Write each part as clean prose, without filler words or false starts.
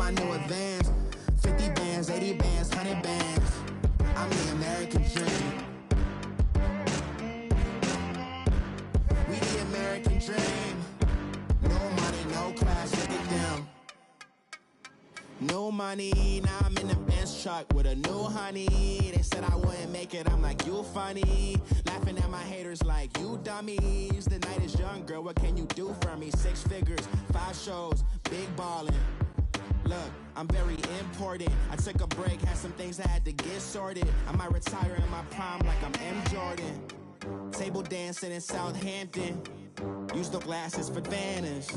my new advance. 50 bands, 80 bands, 100 bands. I'm the American dream. We the American dream. No money, no class, look at them. No money, now I'm in the Benz truck with a new honey. They said I wouldn't make it, I'm like, you funny. Laughing at my haters like, you dummies. The night is young, girl, what can you do for me? 6 figures, 5 shows, big ballin'. Look, I'm very important. I took a break, had some things I had to get sorted. I might retire in my prime like I'm M. Jordan. Table dancing in Southampton. Use the glasses for banners.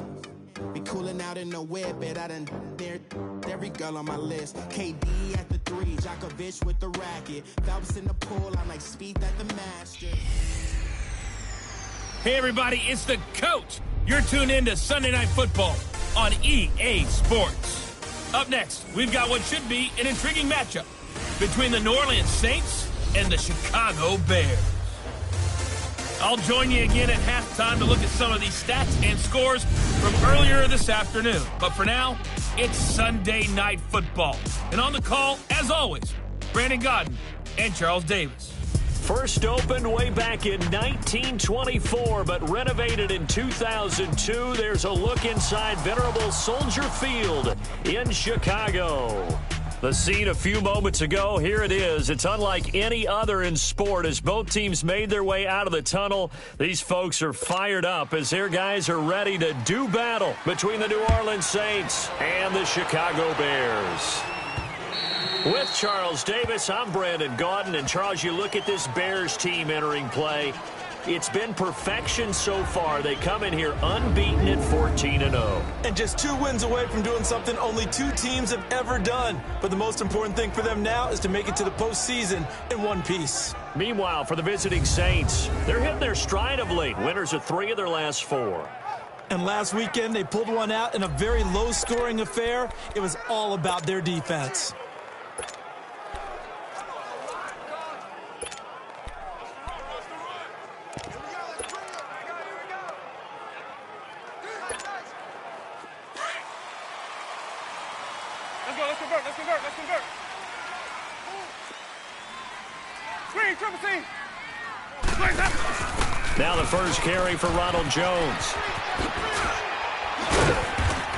Be cooling out in the whip, but I done dared every girl on my list. KD at the 3, Djokovic with the racket. Phelps in the pool, I'm like Speed at the Master. Hey everybody, it's the coach. You're tuned in to Sunday Night Football on EA Sports. Up next, we've got what should be an intriguing matchup between the New Orleans Saints and the Chicago Bears. I'll join you again at halftime to look at some of these stats and scores from earlier this afternoon. But for now, it's Sunday Night Football. And on the call, as always, Brandon Godden and Charles Davis. First opened way back in 1924, but renovated in 2002. There's a look inside venerable Soldier Field in Chicago. The scene a few moments ago, here it is. It's unlike any other in sport as both teams made their way out of the tunnel. These folks are fired up as their guys are ready to do battle between the New Orleans Saints and the Chicago Bears. With Charles Davis, I'm Brandon Gaudin. And Charles, you look at this Bears team entering play. It's been perfection so far. They come in here unbeaten at 14-0. And just 2 wins away from doing something only 2 teams have ever done. But the most important thing for them now is to make it to the postseason in one piece. Meanwhile, for the visiting Saints, they're hitting their stride of late. Winners of 3 of their last 4. And last weekend, they pulled one out in a very low-scoring affair. It was all about their defense. Let's convert. Screen, triple team. Now the first carry for Ronald Jones.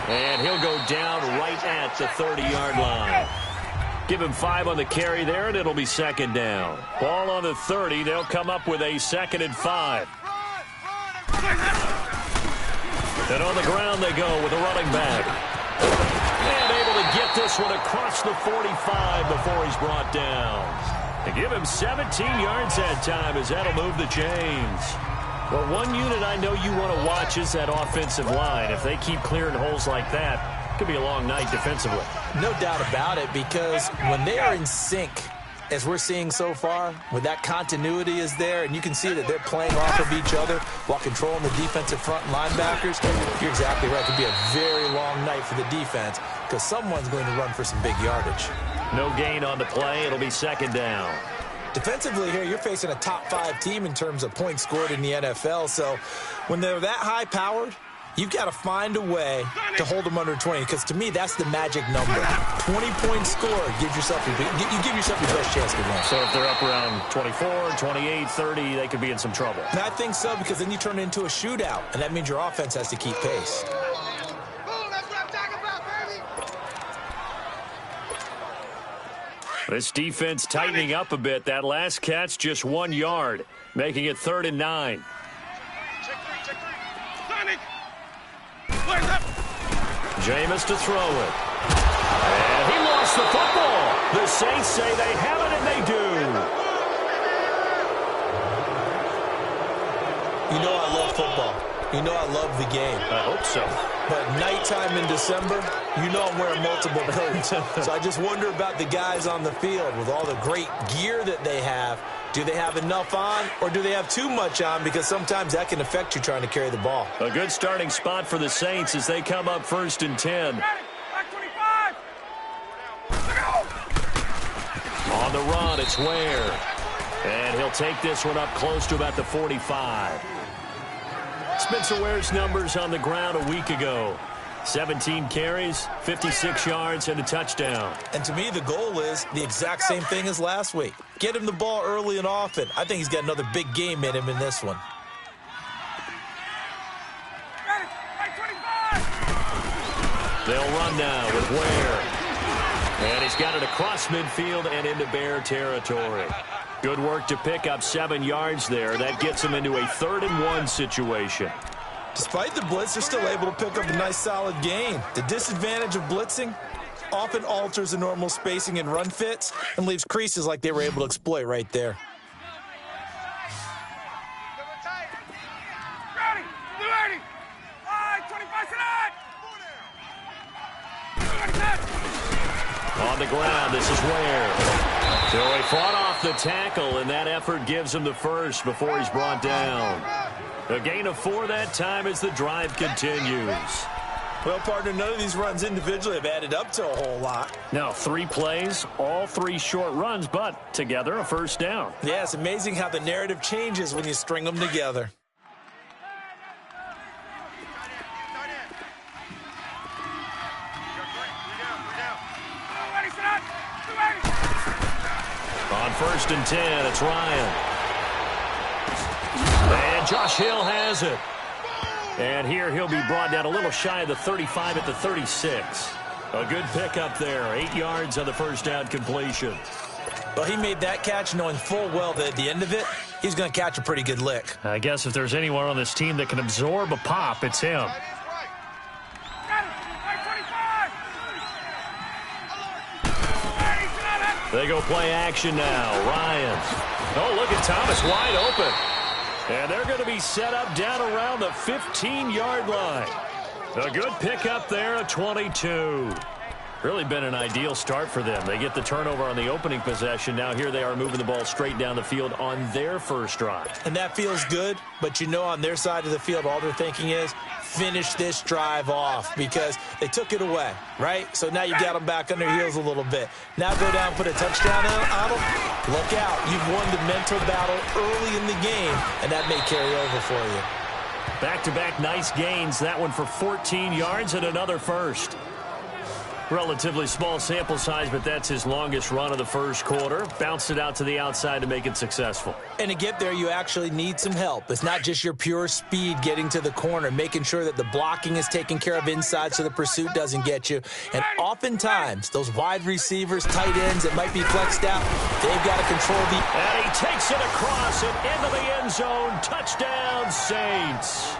And he'll go down right at the 30-yard line. Give him 5 on the carry there, and it'll be second down. Ball on the 30. They'll come up with a 2nd and 5. And on the ground they go with a running back. And able to get this one across the 45 before he's brought down. They give him 17 yards that time as that'll move the chains. Well, one unit I know you want to watch is that offensive line. If they keep clearing holes like that, it could be a long night defensively. No doubt about it, because when they are in sync, as we're seeing so far, when that continuity is there, and you can see that they're playing off of each other while controlling the defensive front linebackers, you're exactly right. It could be a very long night for the defense because someone's going to run for some big yardage. No gain on the play. It'll be second down. Defensively here, you're facing a top 5 team in terms of points scored in the NFL, so when they're that high-powered, you've got to find a way to hold them under 20, because to me, that's the magic number. 20-point score gives yourself you give yourself your best chance to win. So if they're up around 24, 28, 30, they could be in some trouble. And I think so, because then you turn it into a shootout, and that means your offense has to keep pace. This defense tightening up a bit. That last catch just 1 yard, making it 3rd and 9. Jameis to throw it. And he lost the football. The Saints say they have it, and they do. You know I love football. You know I love the game. I hope so. But nighttime in December, you know I'm wearing multiple coats. So I just wonder about the guys on the field with all the great gear that they have. Do they have enough on, or do they have too much on? Because sometimes that can affect you trying to carry the ball. A good starting spot for the Saints as they come up 1st and 10. On the run, it's Ware. And he'll take this one up close to about the 45. Spencer Ware's numbers on the ground a week ago. 17 carries, 56 yards, and a touchdown. And to me, the goal is the exact same thing as last week. Get him the ball early and often. I think he's got another big game in him in this one. They'll run now with Ware. And he's got it across midfield and into Bear territory. Good work to pick up 7 yards there. That gets him into a 3rd and 1 situation. Despite the blitz, they're still able to pick up a nice, solid gain. The disadvantage of blitzing often alters the normal spacing and run fits and leaves creases like they were able to exploit right there. On the ground, this is Ware. So he fought off the tackle, and that effort gives him the first before he's brought down. A gain of 4 that time as the drive continues. Well, partner, none of these runs individually have added up to a whole lot. Now, 3 plays, all 3 short runs, but together a first down. Yeah, it's amazing how the narrative changes when you string them together. On 1st and 10, it's Ryan. And Josh Hill has it. And here he'll be brought down a little shy of the 35 at the 36. A good pickup there. 8 yards on the first down completion. Well, he made that catch knowing full well that at the end of it, he's going to catch a pretty good lick. I guess if there's anyone on this team that can absorb a pop, it's him. They go play action now. Ryan. Oh, look at Thomas wide open. And they're going to be set up down around the 15-yard line. A good pickup there at 22. Really been an ideal start for them. They get the turnover on the opening possession. Now here they are moving the ball straight down the field on their first drive. And that feels good, but you know on their side of the field all they're thinking is finish this drive off because they took it away, right? So now you got them back on their heels a little bit. Now go down and put a touchdown on them. Look out. You've won the mental battle early in the game, and that may carry over for you. Back-to-back nice gains. That one for 14 yards and another first. Relatively small sample size, but that's his longest run of the first quarter. Bounced it out to the outside to make it successful. And to get there, you actually need some help. It's not just your pure speed getting to the corner, making sure that the blocking is taken care of inside so the pursuit doesn't get you. And oftentimes, those wide receivers, tight ends that might be flexed out, they've got to control the... And he takes it across and into the end zone. Touchdown, Saints.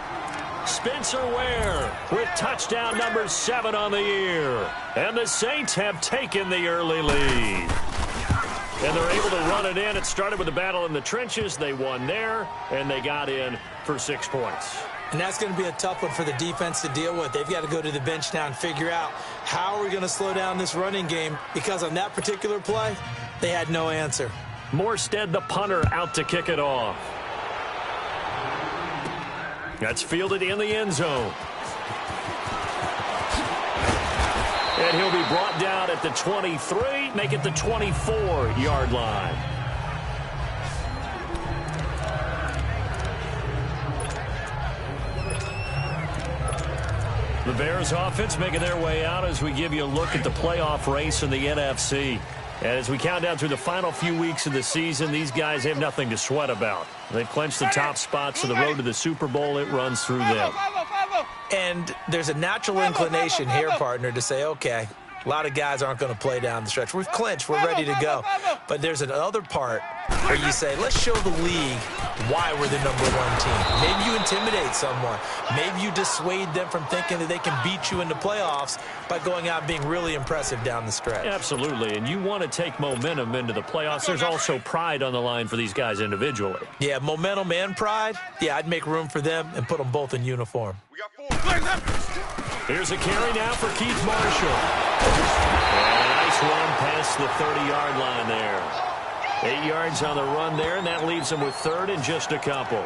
Spencer Ware with touchdown number 7 on the year. And the Saints have taken the early lead. And they're able to run it in. It started with a battle in the trenches. They won there, and they got in for 6 points. And that's going to be a tough one for the defense to deal with. They've got to go to the bench now and figure out how are we going to slow down this running game, because on that particular play, they had no answer. Morstead, the punter, out to kick it off. That's fielded in the end zone. And he'll be brought down at the 23, make it the 24-yard line. The Bears offense making their way out as we give you a look at the playoff race in the NFC. And as we count down through the final few weeks of the season, these guys have nothing to sweat about. They've clinched the top spots, so the road to the Super Bowl, it runs through them. And there's a natural inclination here, partner, to say, okay, a lot of guys aren't going to play down the stretch. We've clinched. We're ready to go. But there's another part where you say, let's show the league why we're the #1 team. Maybe you intimidate someone. Maybe you dissuade them from thinking that they can beat you in the playoffs by going out and being really impressive down the stretch. Absolutely, and you want to take momentum into the playoffs. There's also pride on the line for these guys individually. Yeah, momentum and pride. Yeah, I'd make room for them and put them both in uniform. Here's a carry now for Keith Marshall. And a nice run past the 30-yard line there. 8 yards on the run there, and that leaves them with 3rd and just a couple.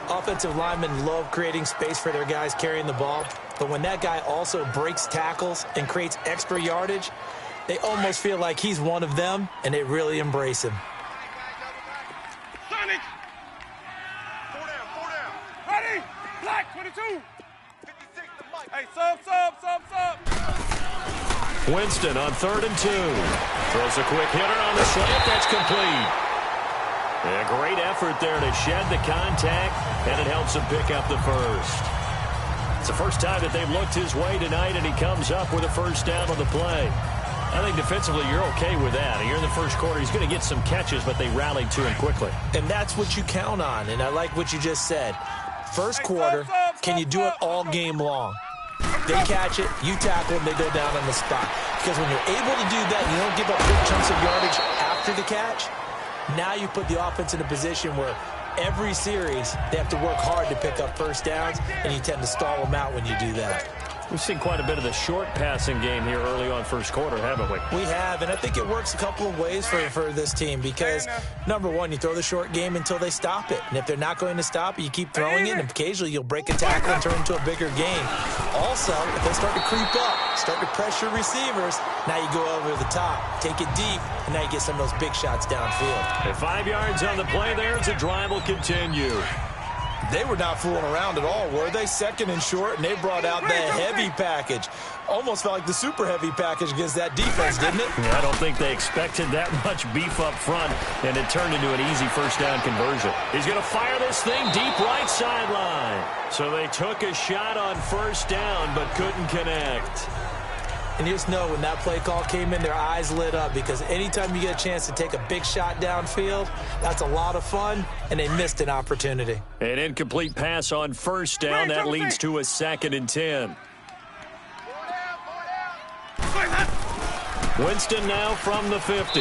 Offensive linemen love creating space for their guys carrying the ball, but when that guy also breaks tackles and creates extra yardage, they almost feel like he's one of them, and they really embrace him. Sonic! 4 down. Ready? Black, 22. 56 to Mike. Hey, sub. Winston on 3rd and 2. Throws a quick hitter on the slant. That's complete. A great effort there to shed the contact, and it helps him pick up the first. It's the first time that they've looked his way tonight, and he comes up with a first down on the play. I think defensively you're okay with that. You're in the first quarter. He's going to get some catches, but they rallied to him quickly. And that's what you count on, and I like what you just said. First quarter, can you do it all game long? They catch it, you tackle them, they go down on the spot. Because when you're able to do that, you don't give up big chunks of yardage after the catch, now you put the offense in a position where every series they have to work hard to pick up first downs, and you tend to stall them out when you do that. We've seen quite a bit of the short passing game here early on first quarter, haven't we? We have, and I think it works a couple of ways for this team because, number one, you throw the short game until they stop it. And if they're not going to stop it, you keep throwing it, and occasionally you'll break a tackle and turn into a bigger game. Also, if they start to creep up, start to pressure receivers, now you go over the top, take it deep, and now you get some of those big shots downfield. And 5 yards on the play there as the drive will continue. They were not fooling around at all, were they? 2nd and short, and they brought out the heavy package. Almost felt like the super heavy package against that defense, didn't it? Yeah, I don't think they expected that much beef up front, and it turned into an easy first down conversion. He's going to fire this thing deep right sideline. So they took a shot on first down, but couldn't connect. And you just know when that play call came in, their eyes lit up because anytime you get a chance to take a big shot downfield, that's a lot of fun, and they missed an opportunity. An incomplete pass on first down. That leads to a 2nd and 10. Winston now from the 50.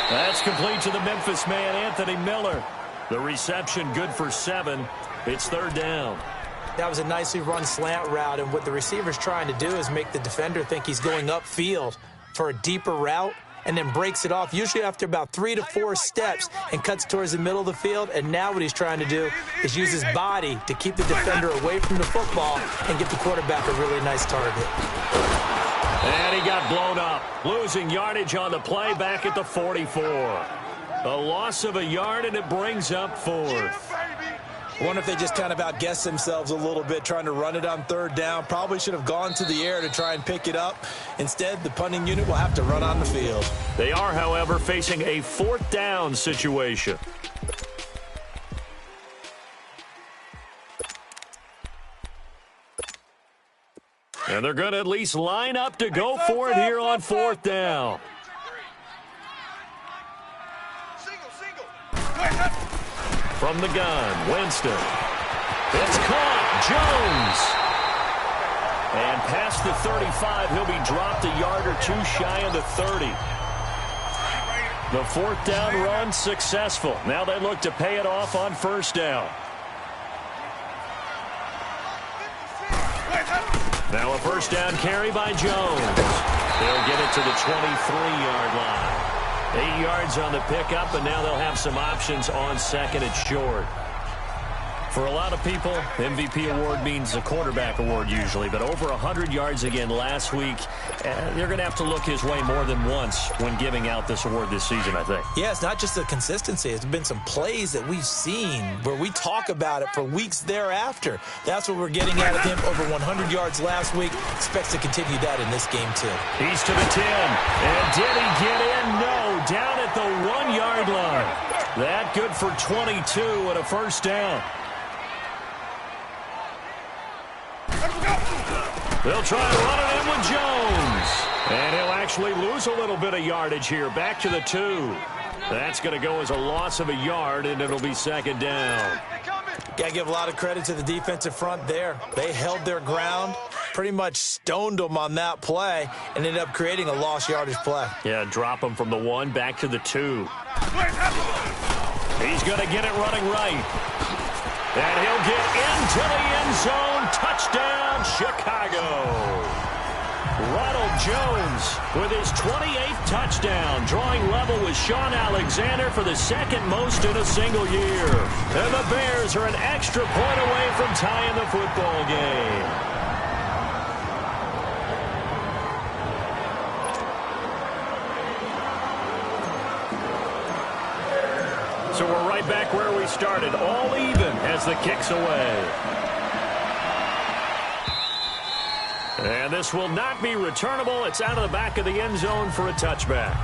That's complete to the Memphis man, Anthony Miller. The reception good for 7. It's 3rd down. That was a nicely run slant route, and what the receiver's trying to do is make the defender think he's going upfield for a deeper route and then breaks it off, usually after about 3 to 4 steps, and cuts towards the middle of the field. And now what he's trying to do is use his body to keep the defender away from the football and get the quarterback a really nice target. And he got blown up, losing yardage on the play back at the 44. A loss of a yard, and it brings up 4th. I wonder if they just kind of outguessed themselves a little bit trying to run it on 3rd down. Probably should have gone to the air to try and pick it up. Instead, the punting unit will have to run on the field. They are, however, facing a 4th down situation. And they're going to at least line up to go for it here on 4th down. From the gun, Winston. It's caught. Jones. And past the 35, he'll be dropped a yard or 2 shy of the 30. The 4th down run successful. Now they look to pay it off on first down. Now a first down carry by Jones. They'll get it to the 23-yard line. 8 yards on the pickup, and now they'll have some options on 2nd and short. For a lot of people, MVP award means a quarterback award usually, but over 100 yards again last week. They're going to have to look his way more than once when giving out this award this season, I think. Yeah, it's not just the consistency. It's been some plays that we've seen where we talk about it for weeks thereafter. That's what we're getting out of him. Over 100 yards last week. Expects to continue that in this game, too. He's to the 10. And did he get in? No. Down at the 1-yard line. That good for 22 and a first down. They'll try to run it in with Jones. And he'll actually lose a little bit of yardage here. Back to the 2. That's going to go as a loss of a yard, and it'll be 2nd down. Got to give a lot of credit to the defensive front there. They held their ground, pretty much stoned them on that play, and ended up creating a lost yardage play. Yeah, drop them from the 1 back to the 2. He's going to get it running right. And he'll get into the end zone. Touchdown, Chicago. Ronald Jones with his 28th touchdown, drawing level with Sean Alexander for the 2nd most in a single year. And the Bears are an extra point away from tying the football game. So we're right back where we started, all even as the kick's away. And this will not be returnable. It's out of the back of the end zone for a touchback.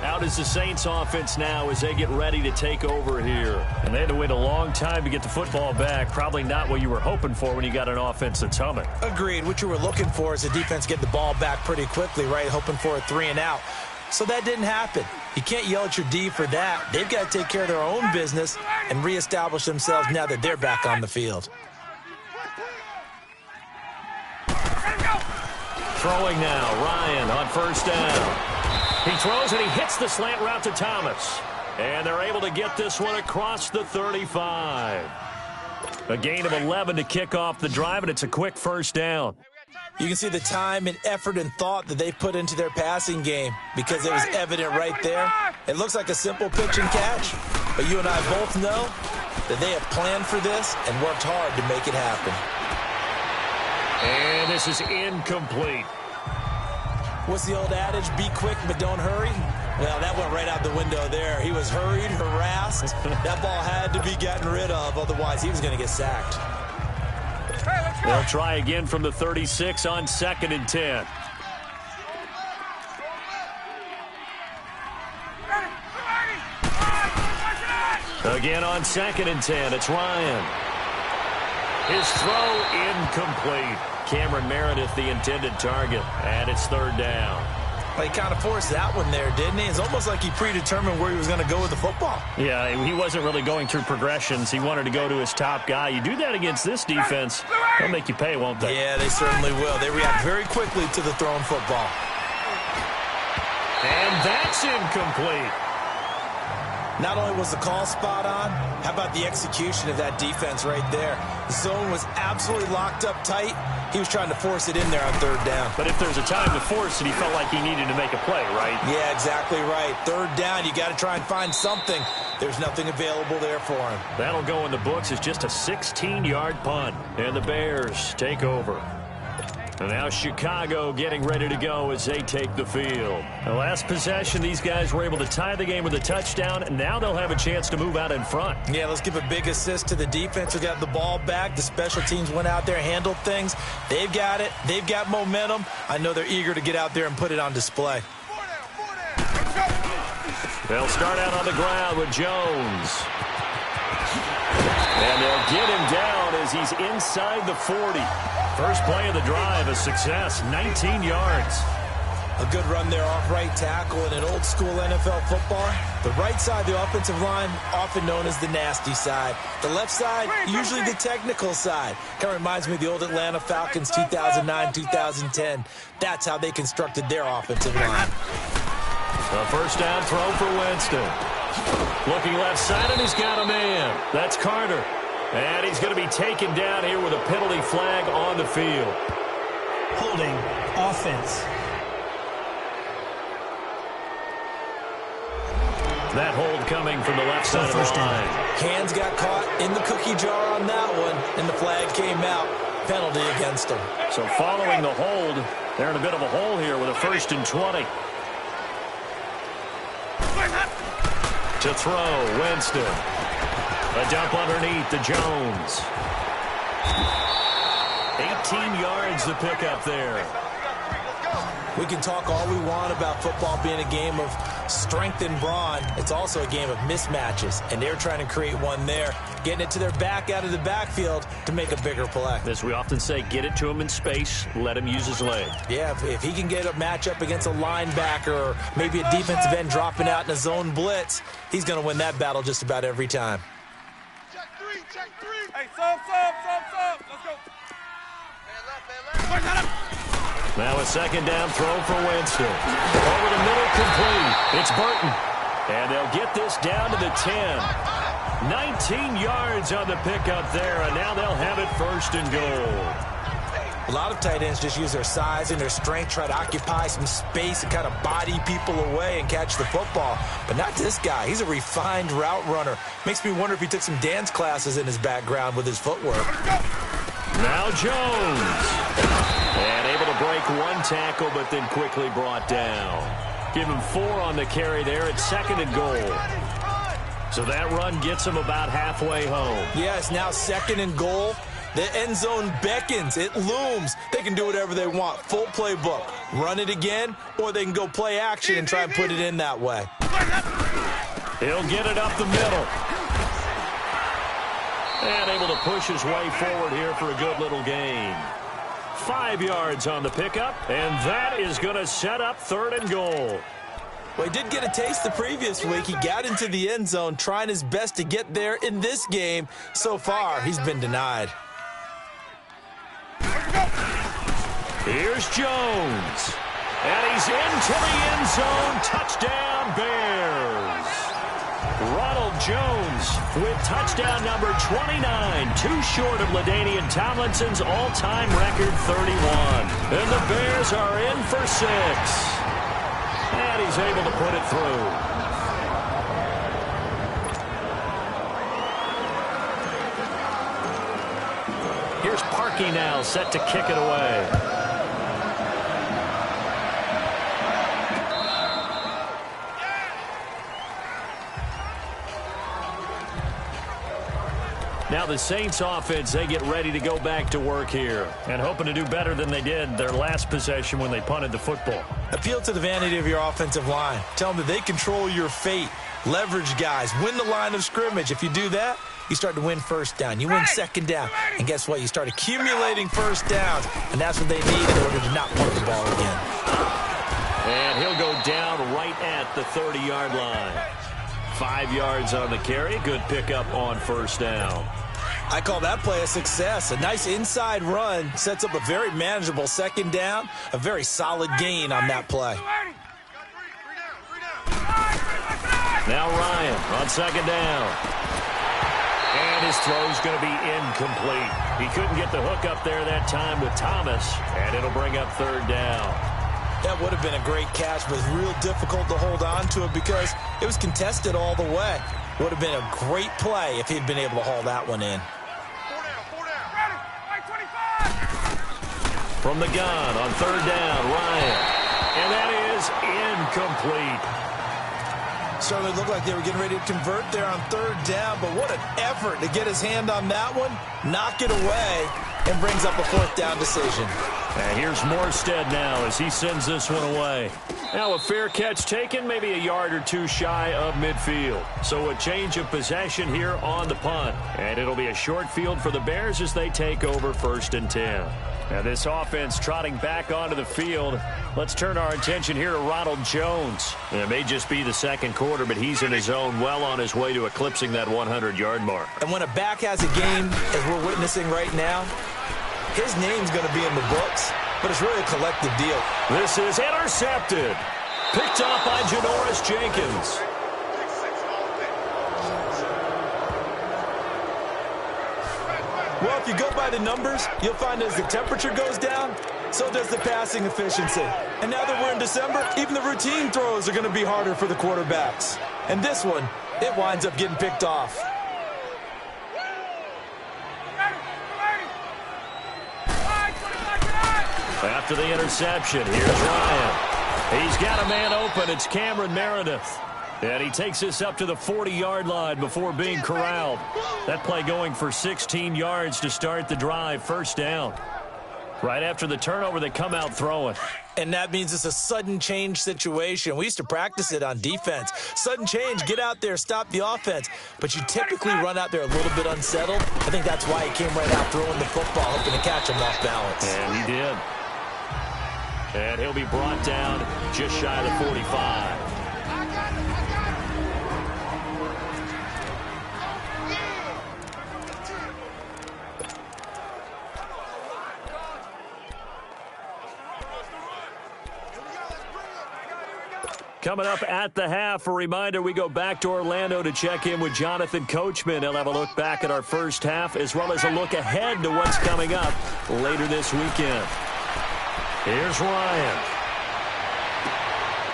Out is the Saints offense now as they get ready to take over here. And they had to wait a long time to get the football back. Probably not what you were hoping for when you got an offense that's humming. Agreed. What you were looking for is the defense get the ball back pretty quickly, right? Hoping for a 3-and-out. So that didn't happen. You can't yell at your D for that. They've got to take care of their own business and reestablish themselves now that they're back on the field. Throwing now, Ryan on first down. He throws and he hits the slant route to Thomas. And they're able to get this one across the 35. A gain of 11 to kick off the drive, and it's a quick first down. You can see the time and effort and thought that they put into their passing game because it was evident right there. It looks like a simple pitch and catch, but you and I both know that they have planned for this and worked hard to make it happen. And this is incomplete. What's the old adage? Be quick, but don't hurry. Well, that went right out the window there. He was hurried, harassed. That ball had to be gotten rid of. Otherwise, he was going to get sacked. They'll try again from the 36 on 2nd and 10. Again on 2nd and 10. It's Ryan. His throw incomplete. Cameron Meredith, the intended target, and it's 3rd down. Well, he kind of forced that one there, didn't he? It's almost like he predetermined where he was going to go with the football. Yeah, he wasn't really going through progressions. He wanted to go to his top guy. You do that against this defense, they'll make you pay, won't they? Yeah, they certainly will. They react very quickly to the thrown football. And that's incomplete. Not only was the call spot on, how about the execution of that defense right there? The zone was absolutely locked up tight. He was trying to force it in there on 3rd down. But if there's a time to force it, he felt like he needed to make a play, right? Yeah, exactly right. 3rd down, you got to try and find something. There's nothing available there for him. That'll go in the books as just a 16-yard punt. And the Bears take over. And now Chicago getting ready to go as they take the field. The last possession, these guys were able to tie the game with a touchdown, and now they'll have a chance to move out in front. Yeah, let's give a big assist to the defense who got the ball back. The special teams went out there, handled things. They've got it. They've got momentum. I know they're eager to get out there and put it on display. They'll start out on the ground with Jones. And they'll get him down as he's inside the 40. First play of the drive, a success, 19 yards. A good run there off right tackle in an old school NFL football. The right side of the offensive line, often known as the nasty side. The left side, usually the technical side. Kind of reminds me of the old Atlanta Falcons 2009-2010. That's how they constructed their offensive line. A first down throw for Winston. Looking left side, and he's got a man. That's Carter. And he's going to be taken down here with a penalty flag on the field. Holding offense. That hold coming from the left side of the line. Hands got caught in the cookie jar on that one, and the flag came out. Penalty against him. So following the hold, they're in a bit of a hole here with a 1st and 20. To throw, Winston. A dump underneath to Jones. 18 yards to pick up there. We can talk all we want about football being a game of strength and brawn. It's also a game of mismatches, and they're trying to create one there, getting it to their back out of the backfield to make a bigger play. As we often say, get it to him in space, let him use his leg. Yeah, if he can get a matchup against a linebacker or maybe a defensive end dropping out in a zone blitz, he's going to win that battle just about every time. Check three. Hey, sub. Let's go. Man left. Now a 2nd down throw for Winston. Over the middle, complete. It's Burton. And they'll get this down to the 10. 19 yards on the pickup there, and now they'll have it 1st and goal. A lot of tight ends just use their size and their strength, try to occupy some space and kind of body people away and catch the football. But not this guy. He's a refined route runner. Makes me wonder if he took some dance classes in his background with his footwork. Now Jones. And able to break one tackle, but then quickly brought down. Give him 4 on the carry there at 2nd and goal. So that run gets him about halfway home. Yeah, it's now 2nd and goal. The end zone beckons. It looms. They can do whatever they want. Full playbook. Run it again, or they can go play action and try and put it in that way. He'll get it up the middle. And able to push his way forward here for a good little gain. 5 yards on the pickup, and that is going to set up 3rd and goal. Well, he did get a taste the previous week. He got into the end zone, trying his best to get there in this game. So far, he's been denied. Here's Jones. And he's into the end zone. Touchdown, Bears. Ronald Jones with touchdown number 29, too short of LaDainian Tomlinson's all-time record 31. And the Bears are in for 6. And he's able to put it through. Here's Parkey now, set to kick it away. Now the Saints offense, they get ready to go back to work here and hoping to do better than they did their last possession when they punted the football. Appeal to the vanity of your offensive line. Tell them that they control your fate. Leverage guys. Win the line of scrimmage. If you do that, you start to win first down. You win second down. And guess what? You start accumulating first downs. And that's what they need in order to not punt the ball again. And he'll go down right at the 30-yard line. 5 yards on the carry. Good pickup on first down. I call that play a success. A nice inside run sets up a very manageable second down. A very solid gain on that play. Now Ryan on second down. And his throw's going to be incomplete. He couldn't get the hook up there that time with Thomas. And it'll bring up 3rd down. That would have been a great catch, but it's real difficult to hold on to it because it was contested all the way. Would have been a great play if he'd been able to haul that one in. From the gun on 3rd down, Ryan. And that is incomplete. Certainly looked like they were getting ready to convert there on 3rd down, but what an effort to get his hand on that one, knock it away, and brings up a 4th down decision. And here's Morstead now as he sends this one away. Now a fair catch taken, maybe a yard or two shy of midfield. So a change of possession here on the punt. And it'll be a short field for the Bears as they take over 1st and 10. Now this offense trotting back onto the field. Let's turn our attention here to Ronald Jones. It may just be the 2nd quarter, but he's in his zone, well on his way to eclipsing that 100-yard mark. And when a back has a game, as we're witnessing right now, his name's going to be in the books, but it's really a collective deal. This is intercepted. Picked off by Janoris Jenkins. Well, if you go by the numbers, you'll find as the temperature goes down, so does the passing efficiency. And now that we're in December, even the routine throws are going to be harder for the quarterbacks. And this one, it winds up getting picked off. After the interception, here's Ryan. He's got a man open. It's Cameron Meredith. And he takes this up to the 40-yard line before being corralled. That play going for 16 yards to start the drive. 1st down. Right after the turnover, they come out throwing. And that means it's a sudden change situation. We used to practice it on defense. Sudden change, get out there, stop the offense. But you typically run out there a little bit unsettled. I think that's why he came right out throwing the football, hoping to catch him off balance. And he did. And he'll be brought down just shy of the 45. Coming up at the half, a reminder, we go back to Orlando to check in with Jonathan Coachman. He'll have a look back at our first half as well as a look ahead to what's coming up later this weekend. Here's Ryan.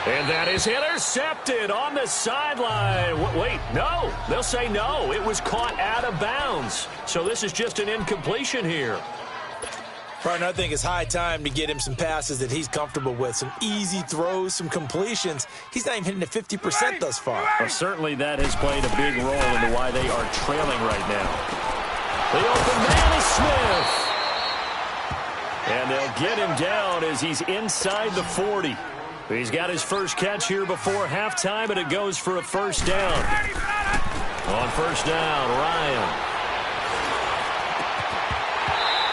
And that is intercepted on the sideline. Wait, no. They'll say no. It was caught out of bounds. So this is just an incompletion here. Partner, I think it's high time to get him some passes that he's comfortable with. Some easy throws, some completions. He's not even hitting at 50% thus far. Well, certainly that has played a big role into why they are trailing right now. The open man is Smith. And they'll get him down as he's inside the 40. He's got his first catch here before halftime, and it goes for a first down. On first down, Ryan.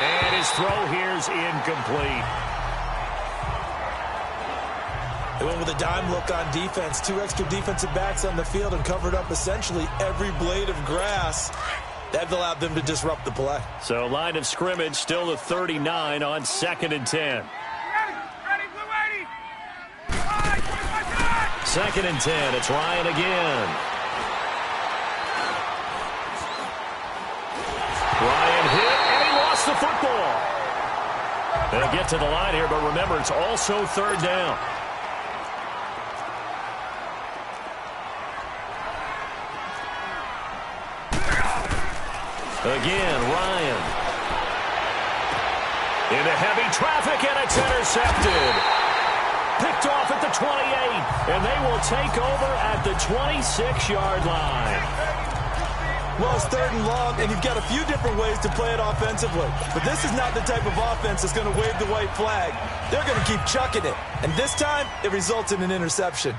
And his throw here's incomplete. They went with a dime look on defense. 2 extra defensive backs on the field and covered up essentially every blade of grass. That allowed them to disrupt the play. So line of scrimmage still the 39 on 2nd and 10. 2nd and 10. It's Ryan again. Ryan hit, and he lost the football. They'll get to the line here, but remember, it's also 3rd down. Again, Ryan. Into heavy traffic, and it's intercepted. Picked off at the 28, and they will take over at the 26-yard line. Well, it's 3rd and long, and you've got a few different ways to play it offensively. But this is not the type of offense that's going to wave the white flag. They're going to keep chucking it. And this time, it results in an interception.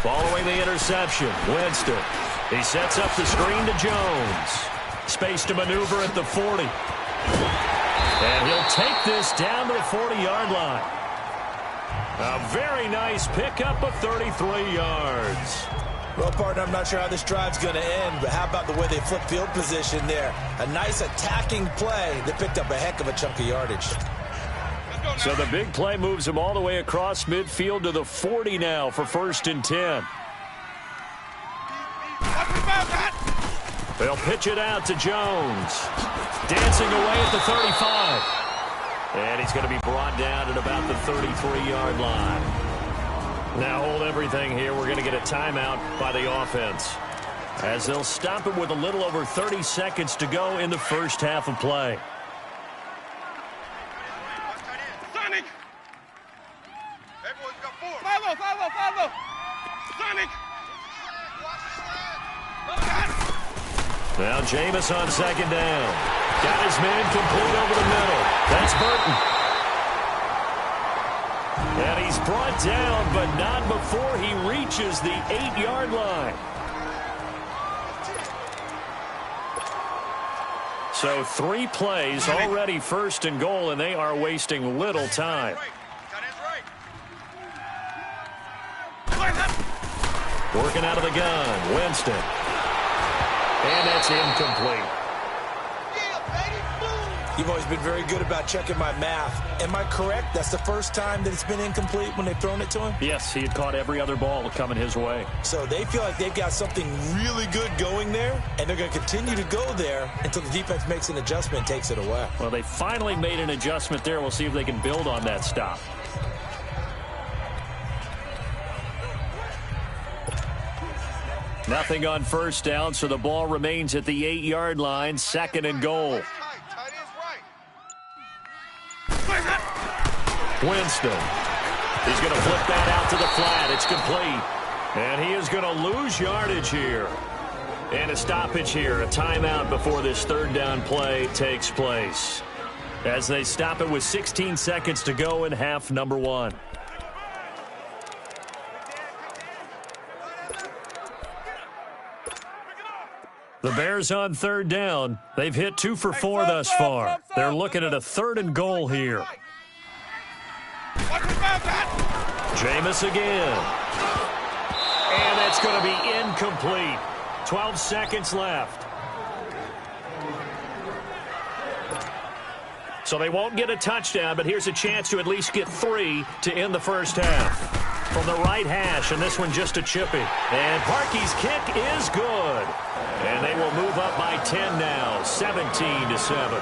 Following the interception, Winston. He sets up the screen to Jones. Space to maneuver at the 40. And he'll take this down to the 40-yard line. A very nice pickup of 33 yards. Well, partner, I'm not sure how this drive's going to end, but how about the way they flip field position there? A nice attacking play that picked up a heck of a chunk of yardage. So the big play moves him all the way across midfield to the 40 now for 1st and 10. They'll pitch it out to Jones. Dancing away at the 35. And he's going to be brought down at about the 33-yard line. Now hold everything here. We're going to get a timeout by the offense, as they'll stop it with a little over 30 seconds to go in the first half of play. Sonic! Everyone's got 4. Follow! Sonic! Now Jameis on 2nd down. Got his man complete over the middle. That's Burton. And he's brought down, but not before he reaches the 8-yard line. So 3 plays already 1st and goal, and they are wasting little time. Working out of the gun, Winston. And that's incomplete. You've always been very good about checking my math. Am I correct? That's the first time that it's been incomplete when they've thrown it to him? Yes, he had caught every other ball coming his way. So they feel like they've got something really good going there, and they're going to continue to go there until the defense makes an adjustment and takes it away. Well, they finally made an adjustment there. We'll see if they can build on that stop. Nothing on 1st down, so the ball remains at the 8-yard line, 2nd and goal. Winston. He's going to flip that out to the flat. It's complete. And he is going to lose yardage here. And a stoppage here, a timeout before this 3rd down play takes place, as they stop it with 16 seconds to go in half number 1. The Bears on 3rd down. They've hit 2 for 4 thus far. They're looking at a 3rd and goal here. Jameis again. And that's going to be incomplete. 12 seconds left. So they won't get a touchdown, but here's a chance to at least get 3 to end the first half. From the right hash, and this one just a chippy. And Parkey's kick is good. And they will move up by 10 now, 17-7.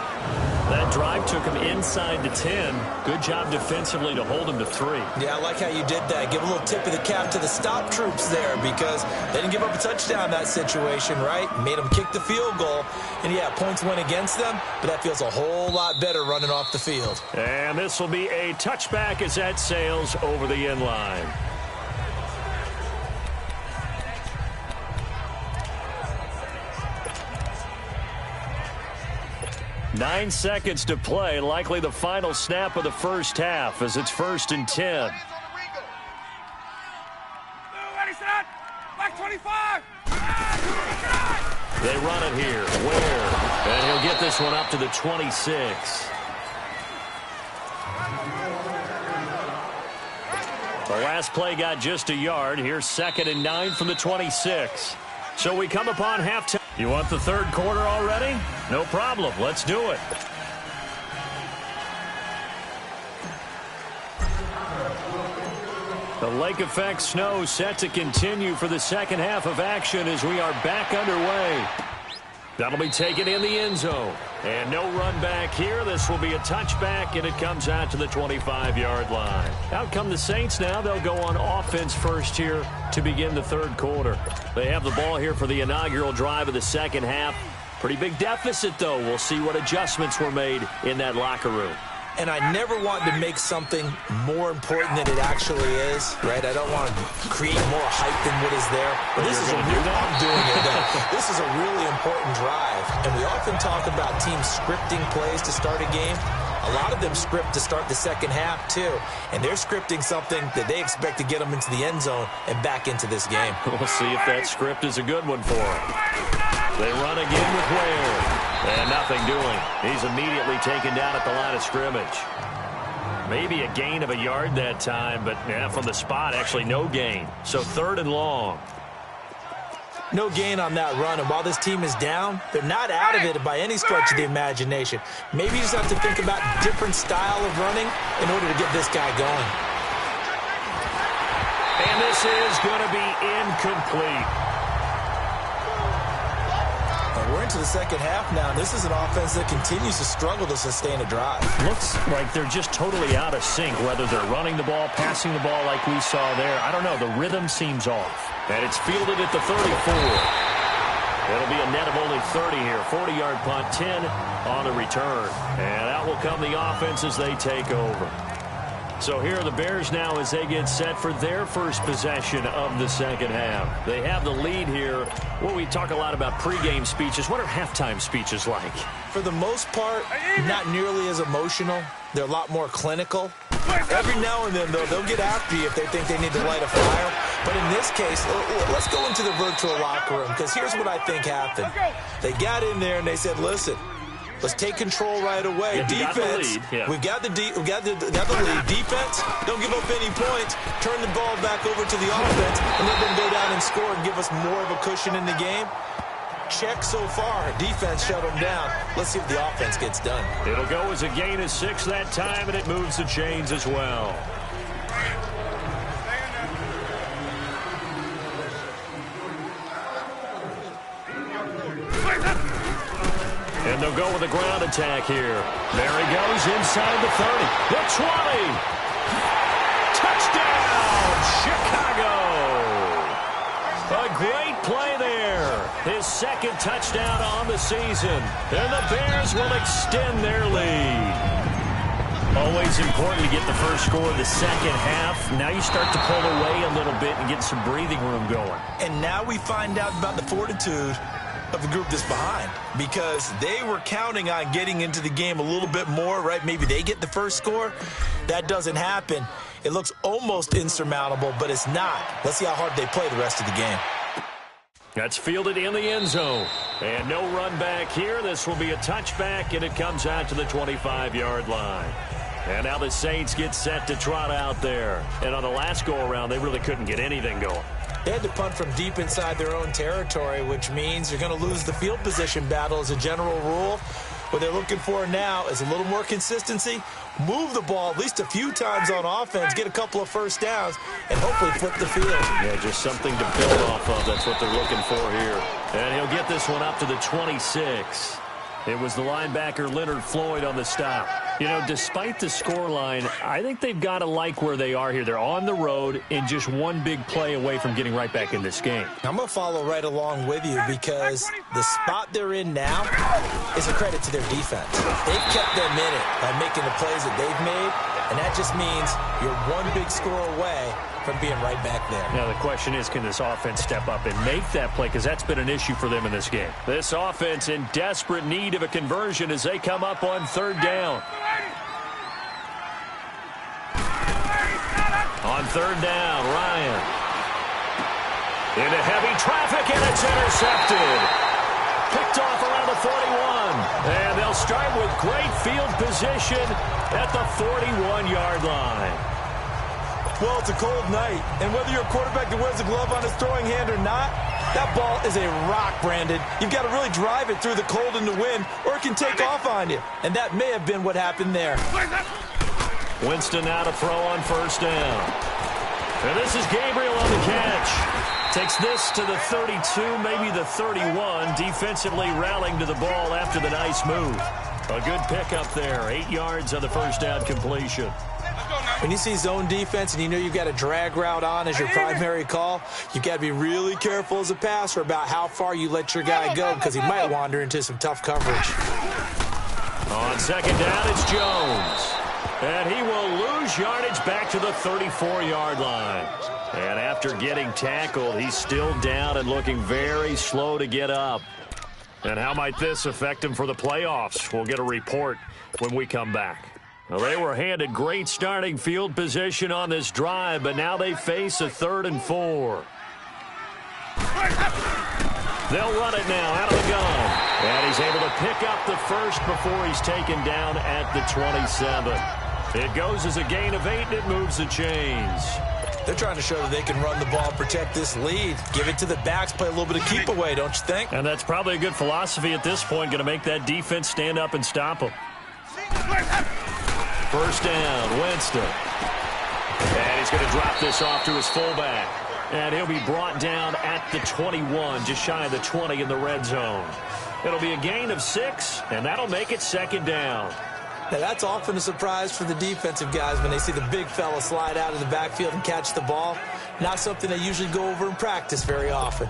That drive took him inside the 10. Good job defensively to hold him to 3. Yeah, I like how you did that. Give a little tip of the cap to the stop troops there, because they didn't give up a touchdown in that situation, right? Made them kick the field goal. And, yeah, points went against them, but that feels a whole lot better running off the field. And this will be a touchback as that sails over the end line. 9 seconds to play, likely the final snap of the first half as it's 1st and 10. Ready, set. Back 25. They run it here. Ware. And he'll get this one up to the 26. The last play got just a yard. Here's 2nd and 9 from the 26. So we come upon halftime. You want the third quarter already? No problem. Let's do it. The lake effect snow set to continue for the second half of action as we are back underway. That'll be taken in the end zone. And no run back here. This will be a touchback, and it comes out to the 25-yard line. Out come the Saints now. They'll go on offense first here to begin the third quarter. They have the ball here for the inaugural drive of the second half. Pretty big deficit, though. We'll see what adjustments were made in that locker room. And I never want to make something more important than it actually is, right? I don't want to create more hype than what is there. But this is I'm doing it. This is a really important drive. And we often talk about teams scripting plays to start a game. A lot of them script to start the second half, too. And they're scripting something that they expect to get them into the end zone and back into this game. We'll see if that script is a good one for them. They run again with Ware. And nothing doing. He's immediately taken down at the line of scrimmage. Maybe a gain of a yard that time, but yeah, from the spot, actually no gain. So 3rd and long. No gain on that run, and while this team is down, they're not out of it by any stretch of the imagination. Maybe you just have to think about a different style of running in order to get this guy going. And this is going to be incomplete. We're into the second half now. This is an offense that continues to struggle to sustain a drive. Looks like they're just totally out of sync, whether they're running the ball, passing the ball like we saw there. I don't know. The rhythm seems off. And it's fielded at the 34. It'll be a net of only 30 here. 40-yard punt, 10 on the return. And out will come the offense as they take over. So here are the Bears now as they get set for their first possession of the second half. They have the lead here. Well, we talk a lot about pregame speeches. What are halftime speeches like? For the most part, not nearly as emotional. They're a lot more clinical. Every now and then, though, they'll get after you if they think they need to light a fire. But in this case, let's go into the virtual locker room, because here's what I think happened. They got in there and they said, listen, let's take control right away. Yeah, defense, we've got the lead. Defense, don't give up any points. Turn the ball back over to the offense and let them go down and score and give us more of a cushion in the game. Check so far. Defense shut them down. Let's see if the offense gets done. It'll go as a gain of 6 that time, and it moves the chains as well. And they'll go with a ground attack here. There he goes inside the 30. The 20. Touchdown, Chicago. A great play there. His second touchdown on the season. And the Bears will extend their lead. Always important to get the first score of the second half. Now you start to pull away a little bit and get some breathing room going. And now we find out about the fortitude of the group that's behind, because they were counting on getting into the game a little bit more, right? Maybe they get the first score. That doesn't happen. It looks almost insurmountable, but it's not. Let's see how hard they play the rest of the game. That's fielded in the end zone. And no run back here. This will be a touchback, and it comes out to the 25-yard line. And now the Saints get set to trot out there. And on the last go-around, they really couldn't get anything going. They had to punt from deep inside their own territory, which means you're going to lose the field position battle as a general rule. What they're looking for now is a little more consistency, move the ball at least a few times on offense, get a couple of first downs, and hopefully flip the field. Yeah, just something to build off of. That's what they're looking for here. And he'll get this one up to the 26. It was the linebacker Leonard Floyd on the stop. You know, despite the scoreline, I think they've got to like where they are here. They're on the road and just one big play away from getting right back in this game. I'm going to follow right along with you because the spot they're in now is a credit to their defense. They've kept them in it by making the plays that they've made, and that just means you're one big score away from being right back there. Now, the question is, can this offense step up and make that play? Because that's been an issue for them in this game. This offense in desperate need of a conversion as they come up on third down. On third down, Ryan. Into heavy traffic, and it's intercepted. Picked off around the 41. And they'll start with great field position at the 41-yard line. Well, it's a cold night, and whether you're a quarterback that wears a glove on his throwing hand or not, that ball is a rock, Brandon. You've got to really drive it through the cold and the wind, or it can take off on you. And that may have been what happened there. Winston now to throw on first down. And this is Gabriel on the catch. Takes this to the 32, maybe the 31, defensively rallying to the ball after the nice move. A good pickup there, 8 yards on the first down completion. When you see zone defense and you know you've got a drag route on as your primary call, you've got to be really careful as a passer about how far you let your guy go because he might wander into some tough coverage. On second down, it's Jones. And he will lose yardage back to the 34-yard line. And after getting tackled, he's still down and looking very slow to get up. And how might this affect him for the playoffs? We'll get a report when we come back. Well, they were handed great starting field position on this drive, but now they face a 3rd and 4. They'll run it now out of the gun. And he's able to pick up the first before he's taken down at the 27. It goes as a gain of 8, and it moves the chains. They're trying to show that they can run the ball, protect this lead. Give it to the backs, play a little bit of keep away, don't you think? And that's probably a good philosophy at this point, going to make that defense stand up and stop them. First down, Winston. And he's going to drop this off to his fullback. And he'll be brought down at the 21, just shy of the 20 in the red zone. It'll be a gain of 6, and that'll make it second down. Now, that's often a surprise for the defensive guys when they see the big fella slide out of the backfield and catch the ball. Not something they usually go over in practice very often.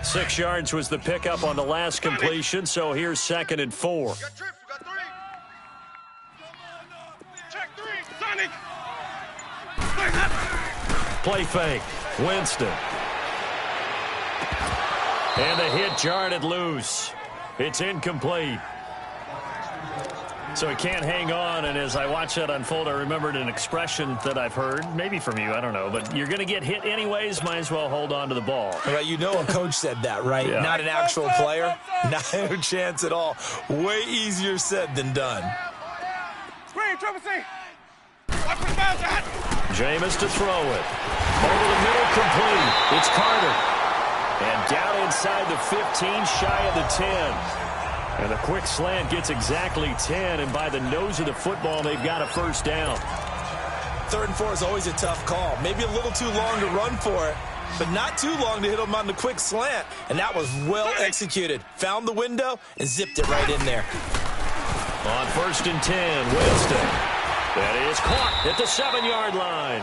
Six yards was the pickup on the last completion, so here's 2nd and 4. Play fake. Winston. And the hit jarred it loose. It's incomplete. So he can't hang on, and as I watch that unfold, I remembered an expression that I've heard, maybe from you, I don't know, but you're going to get hit anyways, might as well hold on to the ball. Right, you know a coach said that, right? Yeah. Not an actual player. Not a chance at all. Way easier said than done. Jameis to throw it. Over the middle, complete. It's Carter. And down inside the 15, shy of the 10. And the quick slant gets exactly 10, and by the nose of the football, they've got a first down. 3rd and 4 is always a tough call. Maybe a little too long to run for it, but not too long to hit them on the quick slant. And that was well executed. Found the window and zipped it right in there. On 1st and 10, Winston. That is caught at the 7-yard line.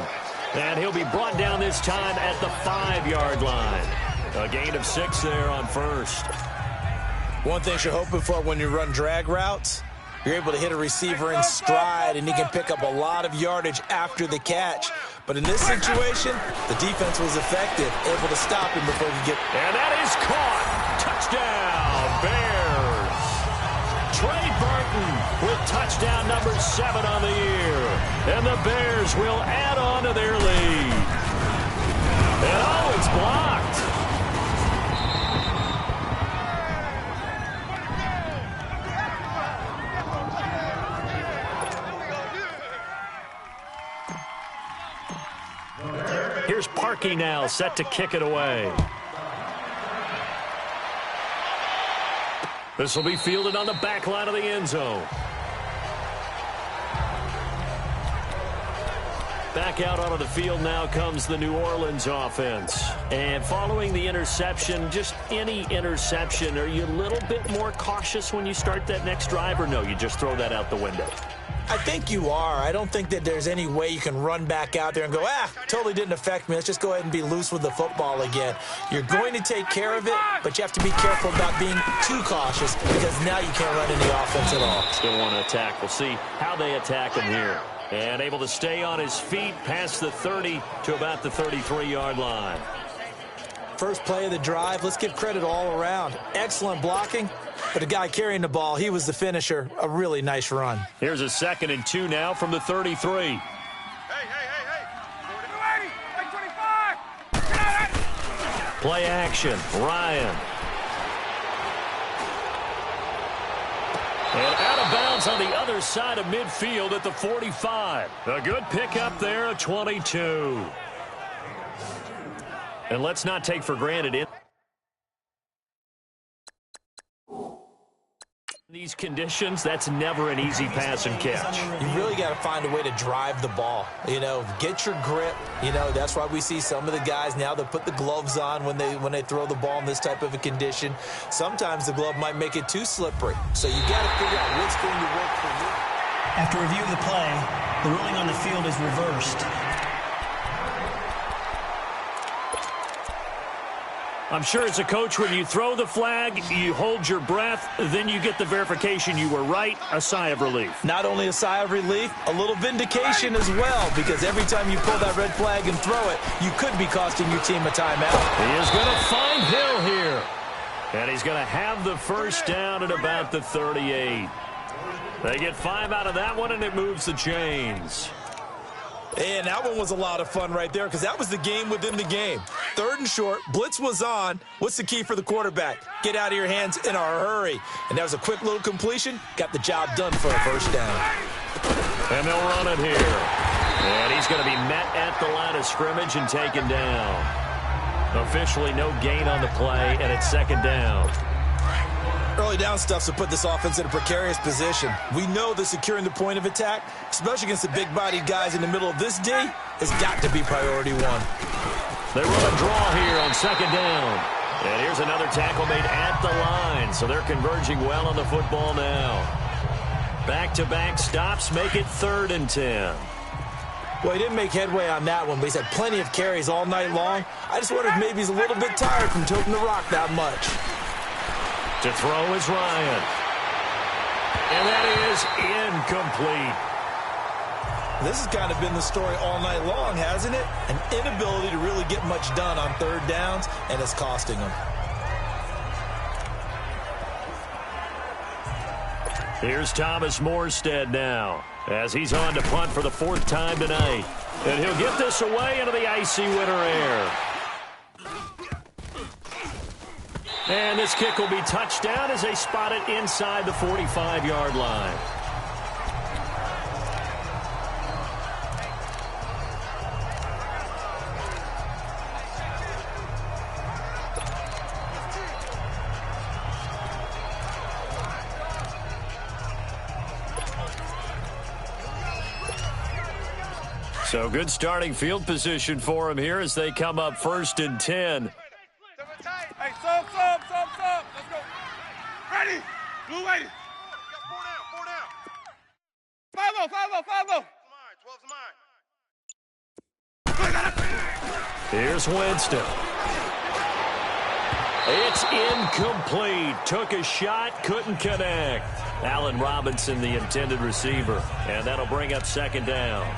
And he'll be brought down this time at the 5-yard line. A gain of 6 there on 1st. One thing you're hoping for when you run drag routes, you're able to hit a receiver in stride, and he can pick up a lot of yardage after the catch. But in this situation, the defense was effective, able to stop him before he could get... And that is caught. Touchdown, Bears. Trey Burton with touchdown number 7 on the year. And the Bears will add on to their lead. And oh, it's blocked. Here's Parkey now, set to kick it away. This will be fielded on the back line of the end zone. Back out onto the field now comes the New Orleans offense. And following the interception, just any interception, are you a little bit more cautious when you start that next drive, or no, you just throw that out the window? I think you are. I don't think that there's any way you can run back out there and go, totally didn't affect me. Let's just go ahead and be loose with the football again. You're going to take care of it, but you have to be careful about being too cautious because now you can't run any offense at all. Still want to attack. We'll see how they attack him here. And able to stay on his feet past the 30 to about the 33-yard line. First play of the drive, let's give credit all around. Excellent blocking, but the guy carrying the ball, he was the finisher. A really nice run. Here's a 2nd and 2 now from the 33. Hey. 25. Play action, Ryan. And out of bounds on the other side of midfield at the 45. A good pickup there, a 22. And let's not take for granted in these conditions, that's never an easy pass and catch. You really got to find a way to drive the ball. Get your grip. That's why we see some of the guys now that put the gloves on when they throw the ball in this type of a condition. Sometimes the glove might make it too slippery. So you got to figure out what's going to work for you. After review of the play, the ruling on the field is reversed. I'm sure as a coach, when you throw the flag, you hold your breath, then you get the verification you were right, a sigh of relief. Not only a sigh of relief, a little vindication as well, because every time you pull that red flag and throw it, you could be costing your team a timeout. He is going to find Hill here. And he's going to have the first down at about the 38. They get 5 out of that one, and it moves the chains. And that one was a lot of fun right there because that was the game within the game. 3rd and short, blitz was on. What's the key for the quarterback? Get out of your hands in a hurry. And that was a quick little completion. Got the job done for a first down. And they'll run it here. And he's going to be met at the line of scrimmage and taken down. Officially no gain on the play, and it's 2nd down. Early down stuff to put this offense in a precarious position. We know that securing the point of attack, especially against the big-bodied guys in the middle of this D, has got to be priority 1. They run a draw here on 2nd down. And here's another tackle made at the line, so they're converging well on the football now. Back-to-back stops make it 3rd and 10. Well, he didn't make headway on that one, but he's had plenty of carries all night long. I just wonder if maybe he's a little bit tired from toting the rock that much. To throw is Ryan. And that is incomplete. This has kind of been the story all night long, hasn't it? An inability to really get much done on 3rd downs, and it's costing them. Here's Thomas Morstead now, as he's on to punt for the 4th time tonight. And he'll get this away into the icy winter air. And this kick will be touchdown as they spot it inside the 45-yard line. So good starting field position for him here as they come up 1st and 10. Hey, sub. Let's go. Ready. Blue ready. 4 down. 5-0. 12's mine. Here's Winston. It's incomplete. Took a shot, couldn't connect. Allen Robinson, the intended receiver. And that'll bring up 2nd down.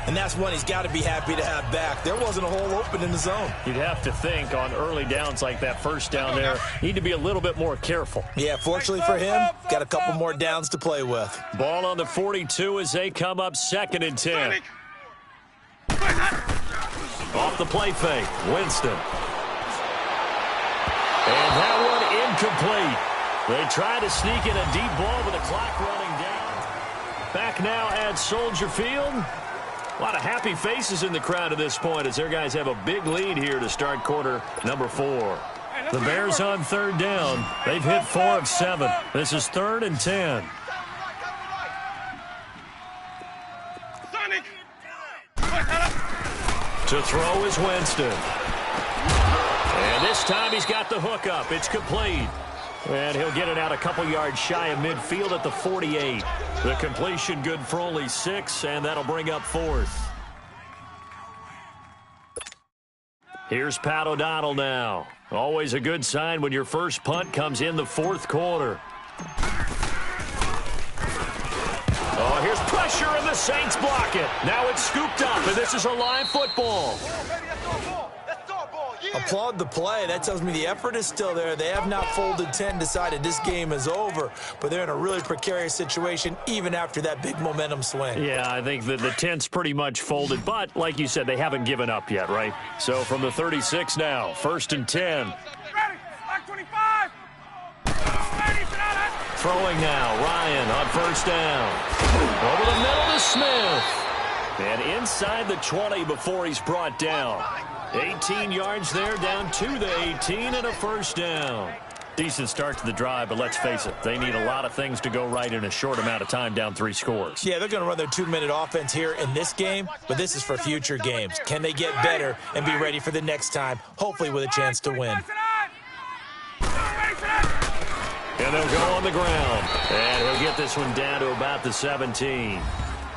And that's one he's got to be happy to have back. There wasn't a hole open in the zone. You'd have to think on early downs like that 1st down there, need to be a little bit more careful. Yeah, fortunately for him, got a couple more downs to play with. Ball on the 42 as they come up 2nd and 10. Off the play fake, Winston. And that one incomplete. They try to sneak in a deep ball with the clock running down. Back now at Soldier Field. A lot of happy faces in the crowd at this point as their guys have a big lead here to start quarter number 4. The Bears on 3rd down. They've hit 4 of 7. This is 3rd and 10. Sonic. To throw is Winston. And this time he's got the hook up. It's complete. And he'll get it out a couple yards shy of midfield at the 48. The completion good for only 6, and that'll bring up 4th. Here's Pat O'Donnell now. Always a good sign when your first punt comes in the 4th quarter. Oh, here's pressure, and the Saints block it. Now it's scooped up, and this is a live football. Applaud the play. That tells me the effort is still there. They have not folded 10, decided this game is over, but they're in a really precarious situation even after that big momentum swing. Yeah, I think the 10's pretty much folded, but like you said, they haven't given up yet, right? So from the 36 now, 1st and 10. Back 25. Throwing now, Ryan on 1st down. Over the middle to Smith. And inside the 20 before he's brought down. 18 yards there, down to the 18, and a 1st down. Decent start to the drive, but let's face it, they need a lot of things to go right in a short amount of time, down 3 scores. Yeah, they're going to run their 2-minute offense here in this game, but this is for future games. Can they get better and be ready for the next time, hopefully with a chance to win? And they'll go on the ground, and he'll get this one down to about the 17.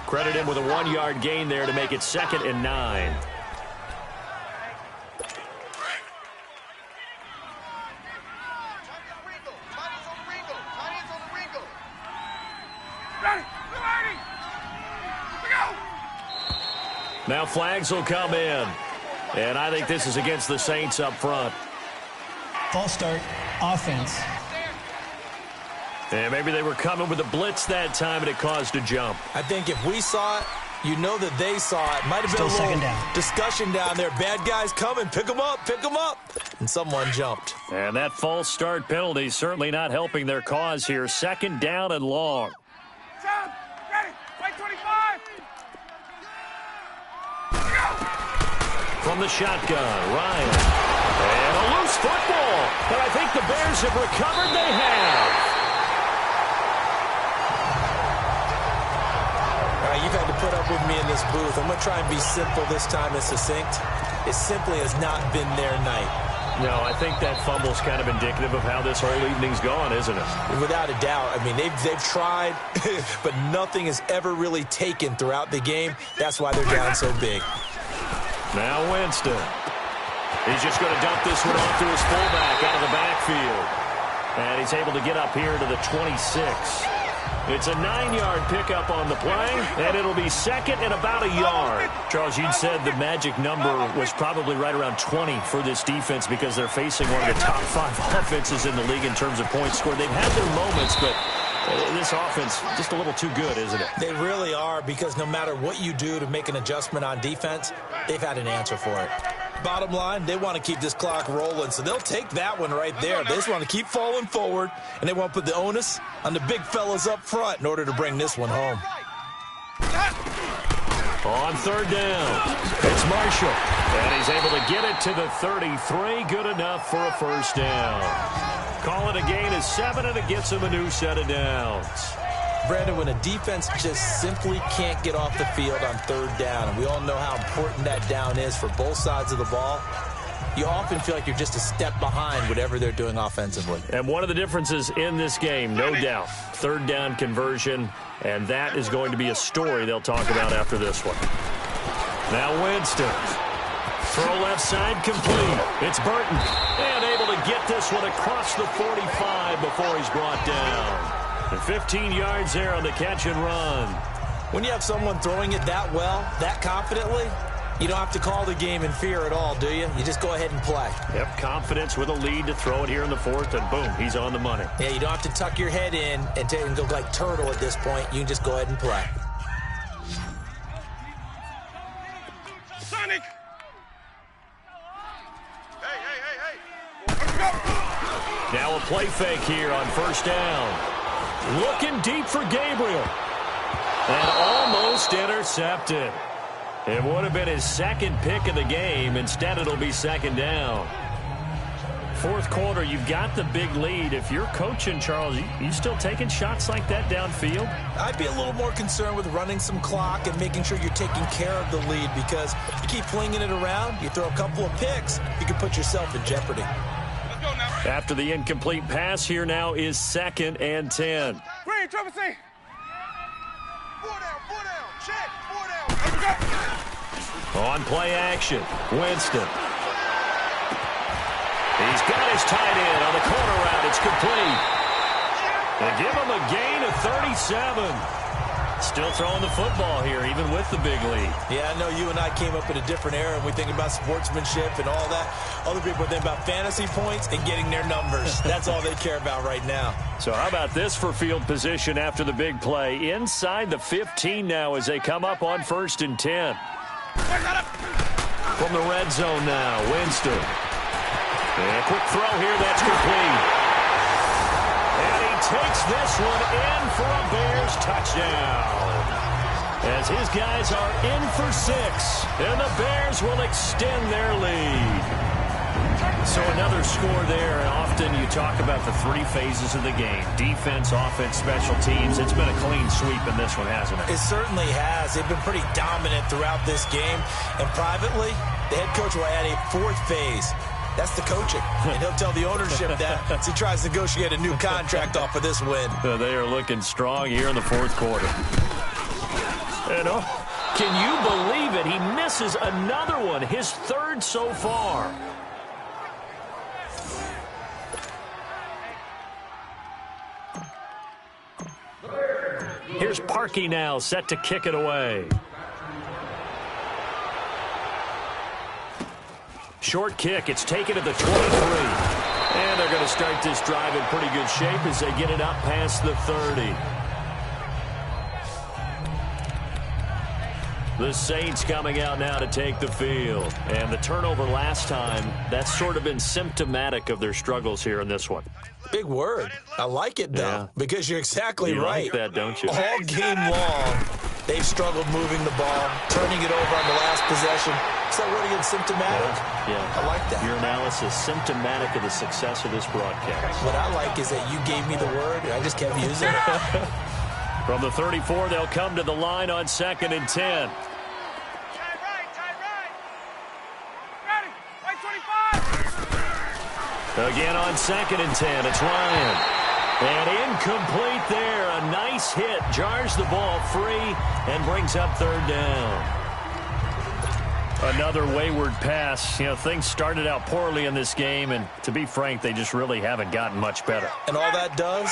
Credit him with a 1-yard gain there to make it 2nd and 9. Now flags will come in. And I think this is against the Saints up front. False start, offense. And maybe they were coming with a blitz that time and it caused a jump. I think if we saw it, you know that they saw it. Might have been a little discussion down there. Bad guys coming. Pick them up. Pick them up. And someone jumped. And that false start penalty certainly not helping their cause here. 2nd down and long. Ready. Wait 25. From the shotgun, Ryan. And a loose football. And I think the Bears have recovered. They have. All right, you've had to put up with me in this booth. I'm going to try and be simple this time and succinct. It simply has not been their night. No, I think that fumble's kind of indicative of how this whole evening's gone, isn't it? Without a doubt. I mean, they've tried, but nothing has ever really taken throughout the game. That's why they're down so big. Now Winston. He's just going to dump this one off to his fullback out of the backfield. And he's able to get up here to the 26. It's a 9-yard pickup on the play, and it'll be 2nd and about a yard. Charles, you'd said the magic number was probably right around 20 for this defense because they're facing one of the top 5 offenses in the league in terms of points scored. They've had their moments, but this offense just a little too good, isn't it? They really are, because no matter what you do to make an adjustment on defense, they've had an answer for it. Bottom line, they want to keep this clock rolling, so they'll take that one right there. They just want to keep falling forward, and they want to put the onus on the big fellas up front in order to bring this one home. On 3rd down, it's Marshall, and he's able to get it to the 33. Good enough for a 1st down. Call it a gain of 7, and it gets him a new set of downs. Brandon, when a defense just simply can't get off the field on 3rd down, and we all know how important that down is for both sides of the ball, you often feel like you're just a step behind whatever they're doing offensively. And one of the differences in this game, no doubt, 3rd down conversion, and that is going to be a story they'll talk about after this one. Now Winston. Throw left side complete. It's Burton. And able to get this one across the 45 before he's brought down. And 15 yards there on the catch and run. When you have someone throwing it that well, that confidently, you don't have to call the game in fear at all, do you? You just go ahead and play. Yep, confidence with a lead to throw it here in the 4th, and boom, he's on the money. Yeah, you don't have to tuck your head in and go like turtle at this point. You can just go ahead and play. Sonic! Hey! Now a play fake here on 1st down. Looking deep for Gabriel. And almost intercepted. It would have been his 2nd pick of the game. Instead, it'll be 2nd down. Fourth quarter, you've got the big lead. If you're coaching, Charles, you still taking shots like that downfield? I'd be a little more concerned with running some clock and making sure you're taking care of the lead, because you keep flinging it around, you throw a couple of picks, you can put yourself in jeopardy. After the incomplete pass, here now is 2nd and 10. Green, triple C. 4 down, check, 4 down. On play action, Winston. He's got his tight end on the corner route. It's complete. They give him a gain of 37. Still throwing the football here, even with the big lead. Yeah, I know you and I came up in a different era, and we think about sportsmanship and all that. Other people think about fantasy points and getting their numbers. That's all they care about right now. So how about this for field position after the big play? Inside the 15 now as they come up on 1st and 10. From the red zone now, Winston. And a quick throw here, that's complete. And he takes this one in for a Bears touchdown. As his guys are in for 6, and the Bears will extend their lead. So another score there, and often you talk about the 3 phases of the game. Defense, offense, special teams. It's been a clean sweep in this one, hasn't it? It certainly has. They've been pretty dominant throughout this game. And privately, the head coach will add a 4th phase. That's the coaching. And he'll tell the ownership that as he tries to negotiate a new contract off of this win. They are looking strong here in the 4th quarter. And can you believe it? He misses another one, his 3rd so far. Here's Parkey now, set to kick it away. Short kick, it's taken to the 23. And they're going to start this drive in pretty good shape as they get it up past the 30. The Saints coming out now to take the field. And the turnover last time, that's sort of been symptomatic of their struggles here in this one. Big word. I like it, though, because you're exactly right. You like that, don't you? All game long, they've struggled moving the ball, turning it over on the last possession. Is that word again, symptomatic? Yeah. I like that. Your analysis, symptomatic of the success of this broadcast. What I like is that you gave me the word, and I just kept using it. From the 34, they'll come to the line on 2nd and 10. Again on 2nd and 10, it's Ryan. And incomplete there. A nice hit. Jars the ball free and brings up 3rd down. Another wayward pass. You know, things started out poorly in this game, and to be frank, they just really haven't gotten much better. And all that does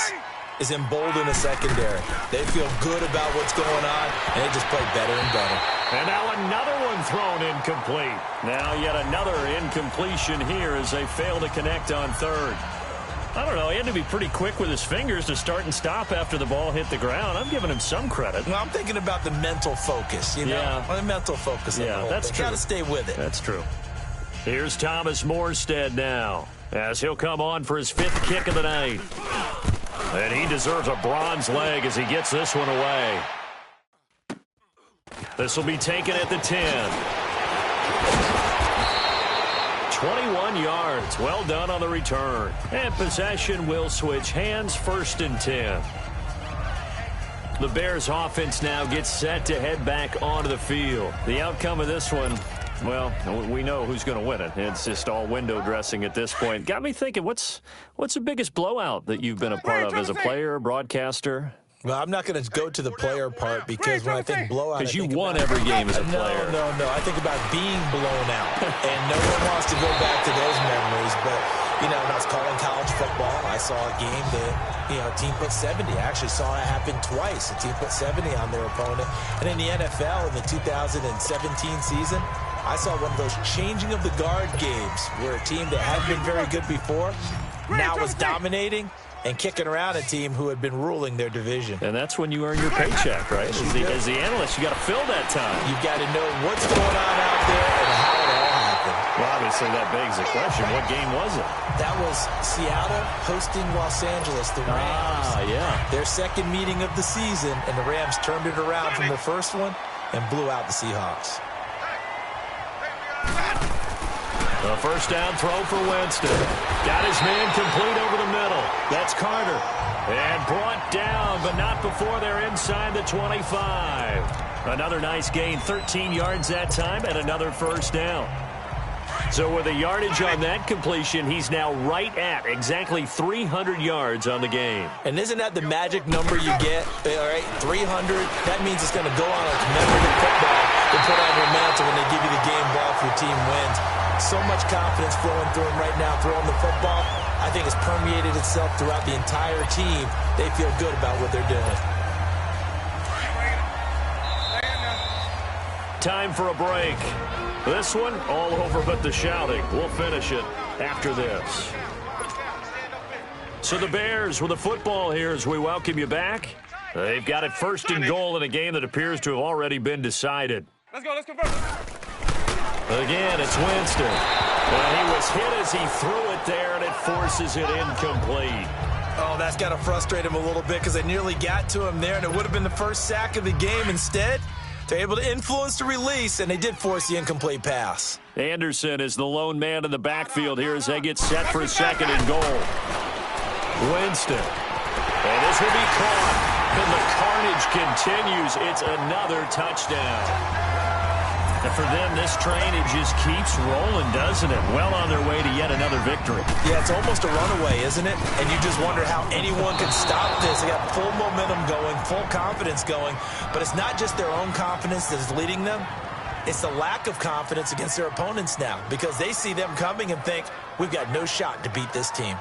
is embolden the secondary. They feel good about what's going on, and they just play better and better. And now another one thrown incomplete. Now yet another incompletion here as they fail to connect on 3rd. I don't know. He had to be pretty quick with his fingers to start and stop after the ball hit the ground. I'm giving him some credit. Well, I'm thinking about the mental focus, you know? Yeah. The mental focus. Yeah, that's true. Got to stay with it. That's true. Here's Thomas Morstead now as he'll come on for his 5th kick of the night. And he deserves a bronze leg as he gets this one away. This will be taken at the 10. 21 yards. Well done on the return. And possession will switch hands, 1st and 10. The Bears offense now gets set to head back onto the field. The outcome of this one, well, we know who's going to win it. It's just all window dressing at this point. Got me thinking, what's the biggest blowout that you've been a part of as a player, broadcaster? Well, I'm not going to go to the player part because when I think blowout, because you won every game as a player. No. I think about being blown out, and no one wants to go back to those memories. But you know, when I was calling college football, I saw a game that a team put 70. I actually saw it happen twice. A team put 70 on their opponent, and in the NFL in the 2017 season, I saw one of those changing of the guard games where a team that hadn't been very good before now was dominating and kicking around a team who had been ruling their division. And that's when you earn your paycheck, right? As the analyst, you got to fill that time. You've got to know what's going on out there and how it all happened. Well, obviously, that begs the question, what game was it? That was Seattle hosting Los Angeles, the Rams. Yeah. Their 2nd meeting of the season, and the Rams turned it around from the 1st one and blew out the Seahawks. A first down throw for Winston. Got his man complete over the middle. That's Carter. And brought down, but not before they're inside the 25. Another nice gain, 13 yards that time, and another first down. So with the yardage on that completion, he's now right at exactly 300 yards on the game. And isn't that the magic number you get? All right, 300. That means it's going to go on a commemorative football to put on your mantle when they give you the game ball if your team wins. So much confidence flowing through him right now, throwing the football. I think it's permeated itself throughout the entire team. They feel good about what they're doing. Time for a break. This one, all over but the shouting. We'll finish it after this. So the Bears with the football here as we welcome you back. They've got it first and goal in a game that appears to have already been decided. Let's go, let's convert. Again, it's Winston. Well, he was hit as he threw it there, and it forces it incomplete. Oh, that's got to frustrate him a little bit because they nearly got to him there, and it would have been the first sack of the game. Instead, they're able to influence the release, and they did force the incomplete pass. Anderson is the lone man in the backfield here as they get set for a second and goal. Winston. And this will be caught. And the carnage continues. It's another touchdown. And for them, this train, it just keeps rolling, doesn't it? Well on their way to yet another victory. Yeah, it's almost a runaway, isn't it? And you just wonder how anyone can stop this. They got full momentum going, full confidence going. But it's not just their own confidence that is leading them. It's the lack of confidence against their opponents now because they see them coming and think, we've got no shot to beat this team.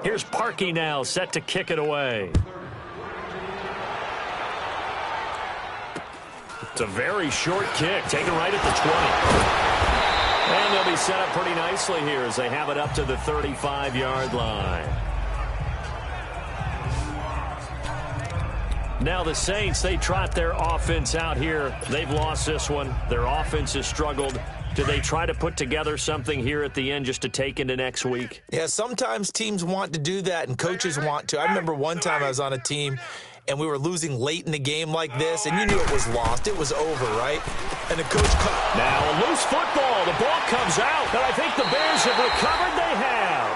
Here's Parkey now, set to kick it away. It's a very short kick, taken right at the 20. And they'll be set up pretty nicely here as they have it up to the 35-yard line. Now the Saints, they trot their offense out here. They've lost this one. Their offense has struggled. Do they try to put together something here at the end just to take into next week? Yeah, sometimes teams want to do that and coaches want to. I remember one time I was on a team and we were losing late in the game like this, and you knew it was lost. It was over, right? And the coach... Now a loose football. The ball comes out, and I think the Bears have recovered. They have.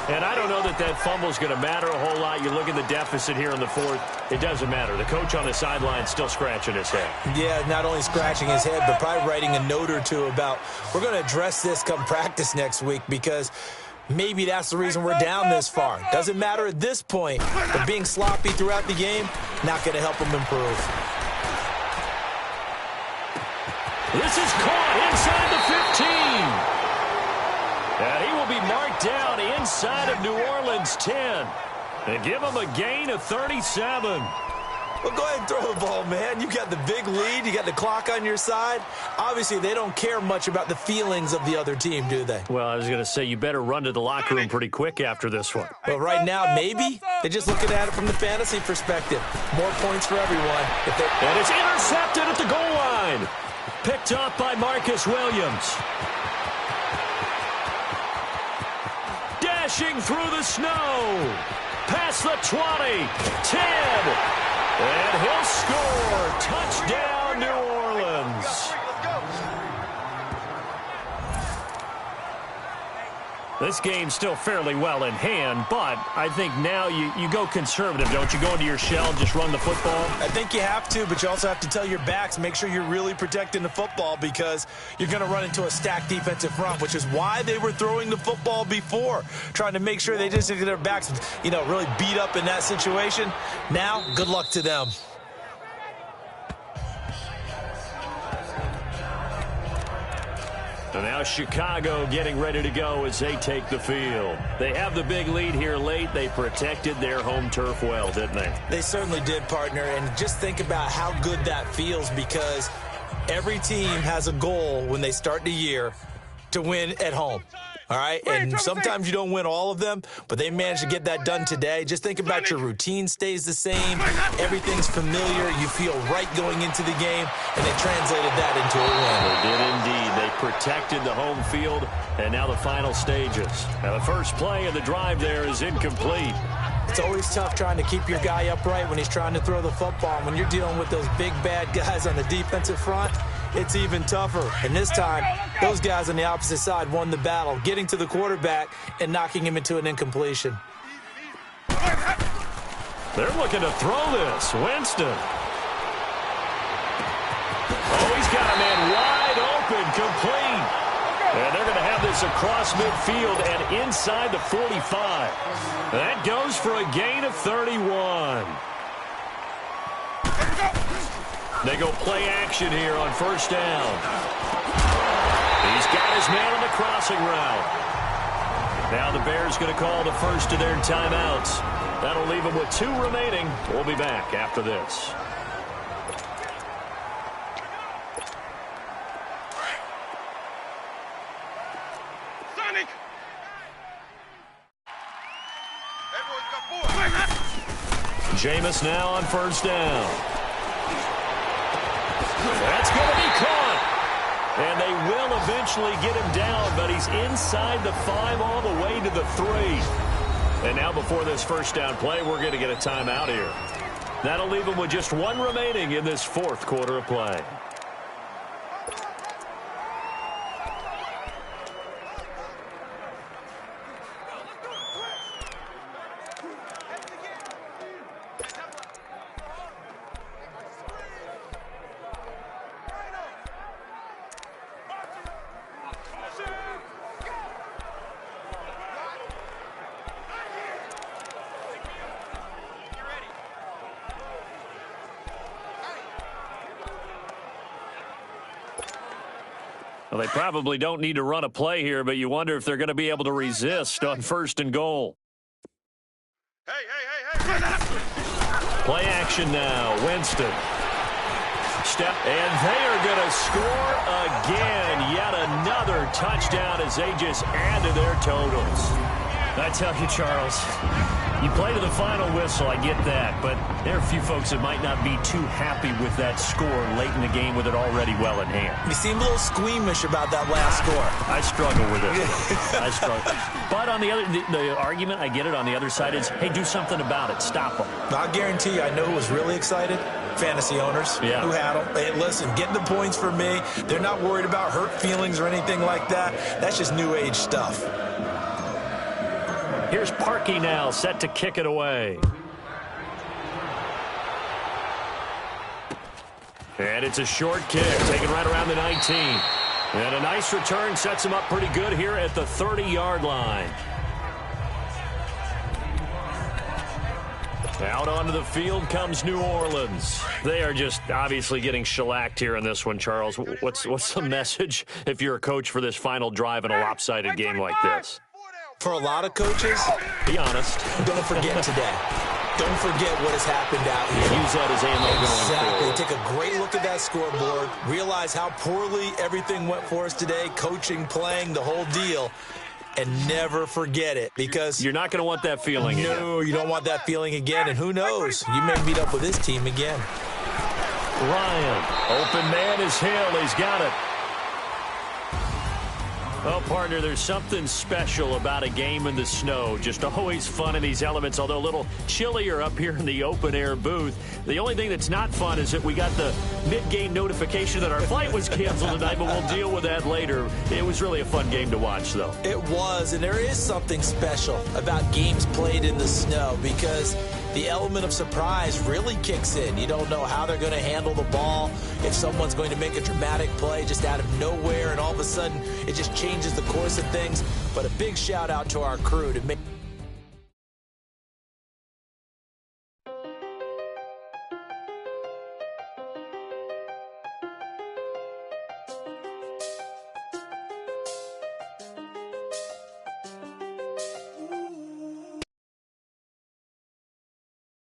And I don't know that fumble is going to matter a whole lot. You look at the deficit here in the fourth. It doesn't matter. The coach on the sideline still scratching his head. Yeah, not only scratching his head, but probably writing a note or two about, we're going to address this come practice next week because maybe that's the reason we're down this far. Doesn't matter at this point, but being sloppy throughout the game, not going to help them improve. This is caught inside the 15. And he will be marked down inside of New Orleans 10. And give him a gain of 37. Well, go ahead and throw the ball, man. You got the big lead. You got the clock on your side. Obviously, they don't care much about the feelings of the other team, do they? Well, I was going to say, you better run to the locker room pretty quick after this one. Well, right now, maybe. They're just looking at it from the fantasy perspective. More points for everyone. And it's intercepted at the goal line. Picked up by Marcus Williams. Dashing through the snow. Past the 20. 10. And he'll score. Touchdown, New Orleans. This game's still fairly well in hand, but I think now you go conservative, don't you? Go into your shell, just run the football? I think you have to, but you also have to tell your backs, make sure you're really protecting the football because you're going to run into a stacked defensive front, which is why they were throwing the football before, trying to make sure they just get their backs, really beat up in that situation. Now, good luck to them. And now Chicago getting ready to go as they take the field. They have the big lead here late. They protected their home turf well, didn't they? They certainly did, partner. And just think about how good that feels because every team has a goal when they start the year to win at home. All right, and sometimes you don't win all of them, but they managed to get that done today. Just think about your routine stays the same. Everything's familiar. You feel right going into the game, and they translated that into a win. They did indeed. They protected the home field, and now the final stages. Now the first play of the drive there is incomplete. It's always tough trying to keep your guy upright when he's trying to throw the football. And when you're dealing with those big, bad guys on the defensive front, it's even tougher. And this time, those guys on the opposite side won the battle, getting to the quarterback and knocking him into an incompletion. They're looking to throw this. Winston. Oh, he's got a man wide open, complete. And they're going to have this across midfield and inside the 45. That goes for a gain of 31. They go play action here on first down. He's got his man on the crossing route. Now the Bears going to call the first of their timeouts. That'll leave them with 2 remaining. We'll be back after this. Jameis now on first down. That's going to be caught. And they will eventually get him down, but he's inside the 5 all the way to the 3. And now before this first down play, we're going to get a timeout here. That'll leave him with just 1 remaining in this 4th quarter of play. Well, they probably don't need to run a play here, but you wonder if they're going to be able to resist on 1st and goal. Hey. Play action now. Winston. Step, and they are going to score again. Yet another touchdown as they just add to their totals. I tell you, Charles, you play to the final whistle, I get that, but there are a few folks that might not be too happy with that score late in the game with it already well in hand. You seem a little squeamish about that last score. I struggle with it. I struggle. But on the other, the argument, I get it, on the other side is, hey, do something about it. Stop them. I'll guarantee you, I know who was really excited. Fantasy owners who had them. Hey, listen, getting the points for me. They're not worried about hurt feelings or anything like that. That's just new age stuff. Here's Parkey now, set to kick it away. And it's a short kick, taken right around the 19. And a nice return sets him up pretty good here at the 30-yard line. Out onto the field comes New Orleans. They are just obviously getting shellacked here in this one, Charles. What's the message if you're a coach for this final drive in a lopsided game like this? For a lot of coaches, be honest. Don't forget today. Don't forget what has happened out here. Use that as ammo going forward. Take a great look at that scoreboard. Realize how poorly everything went for us today. Coaching, playing, the whole deal. And never forget it, because you're not going to want that feeling again. No, you don't want that feeling again. And who knows? You may meet up with this team again. Ryan. Open man is Hill. He's got it. Well, partner, there's something special about a game in the snow. Just always fun in these elements, although a little chillier up here in the open-air booth. The only thing that's not fun is that we got the mid-game notification that our flight was canceled tonight, but we'll deal with that later. It was really a fun game to watch, though. It was, and there is something special about games played in the snow, because the element of surprise really kicks in. You don't know how they're going to handle the ball, if someone's going to make a dramatic play just out of nowhere, and all of a sudden it just changes the course of things. But a big shout out to our crew to make